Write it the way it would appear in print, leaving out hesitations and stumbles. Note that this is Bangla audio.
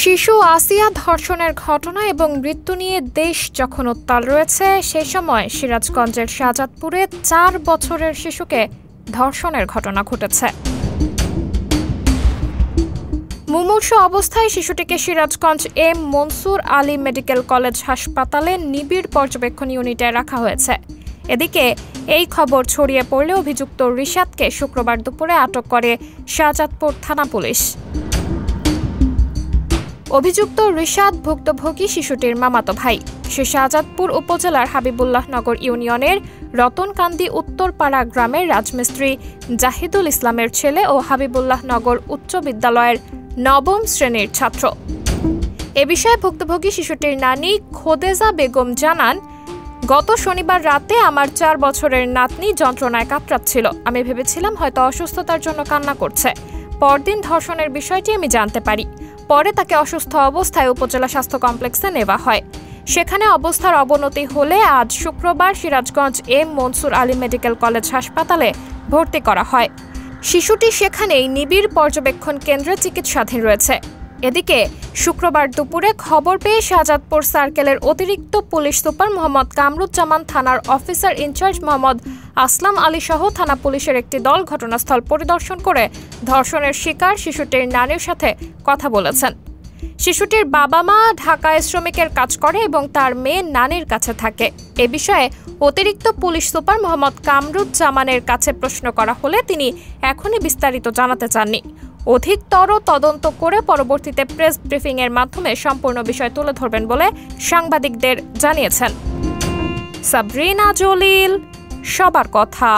শিশু আসিয়া ধর্ষণের ঘটনা এবং মৃত্যু নিয়ে দেশ যখন উত্তাল রয়েছে, সেই সময় সিরাজগঞ্জের শাহজাদপুরে 4 বছরের শিশুকে ধর্ষণের ঘটনা ঘটেছে। মুমূর্ষু অবস্থায় শিশুটিকে সিরাজগঞ্জ এম মনসুর আলী মেডিকেল কলেজ হাসপাতালে নিবিড় পর্যবেক্ষণ ইউনিটে রাখা হয়েছে। এদিকে এই খবর ছড়িয়ে পড়লে অভিযুক্ত রিশাদকে শুক্রবার দুপুরে আটক করে শাহজাদপুর থানা পুলিশ। অভিযুক্ত রিশাদ ভুক্তভোগী শিশুটির মামাতো ভাই। সে শাহজাদপুর উপজেলার হাবিবুল্লাহ নগর ইউনিয়নের রতনকান্দি উত্তরপাড়া গ্রামের রাজমিস্ত্রি জাহিদুল ইসলামের ছেলে ও হাবিবুল্লাহ নগর উচ্চ বিদ্যালয়ের 9ম শ্রেণীর ছাত্র। এ বিষয়ে ভুক্তভোগী শিশুটির নানি খোদেজা বেগম জানান, গত শনিবার রাতে আমার 4 বছরের নাতনি যন্ত্রণায় কাতরাচ্ছিল। আমি ভেবেছিলাম হয়তো অসুস্থতার জন্য কান্না করছে। পরদিন ধর্ষণের বিষয়টি আমি জানতে পারি। পরে তাকে অসুস্থ অবস্থায় উপজেলা স্বাস্থ্য কমপ্লেক্সে নেওয়া হয়। সেখানে অবস্থার অবনতি হলে আজ শুক্রবার সিরাজগঞ্জ এম মনসুর আলী মেডিকেল কলেজ হাসপাতালে ভর্তি করা হয়। শিশুটি সেখানেই নিবিড় পর্যবেক্ষণ কেন্দ্রে চিকিৎসাধীন রয়েছে। এদিকে শুক্রবার দুপুরে খবর পেয়ে শাহজাদপুর সার্কেলের অতিরিক্ত পুলিশ সুপার মোহাম্মদ কামরুজ্জামান, থানার অফিসার ইনচার্জ মোহাম্মদ আসলাম আলী সহ থানা পুলিশের একটি দল ঘটনাস্থল পরিদর্শন করে ধর্ষণের শিকার শিশুটির নানির সাথে কথা বলেছেন। শিশুটির বাবা মা ঢাকায় শ্রমিকের কাজ করে এবং তার মেয়ে নানির কাছে থাকে। এ বিষয়ে অতিরিক্ত পুলিশ সুপার মোহাম্মদ কামরুজ্জামানের কাছে প্রশ্ন করা হলে তিনি এখনই বিস্তারিত জানাতে চাননি। অধিকতর তদন্ত করে পরবর্তীতে প্রেস ব্রিফিংয়ের মাধ্যমে সম্পূর্ণ বিষয় তুলে ধরবেন বলে সাংবাদিকদের জানিয়েছেন। সাবরিনা জলিল, সবার কথা।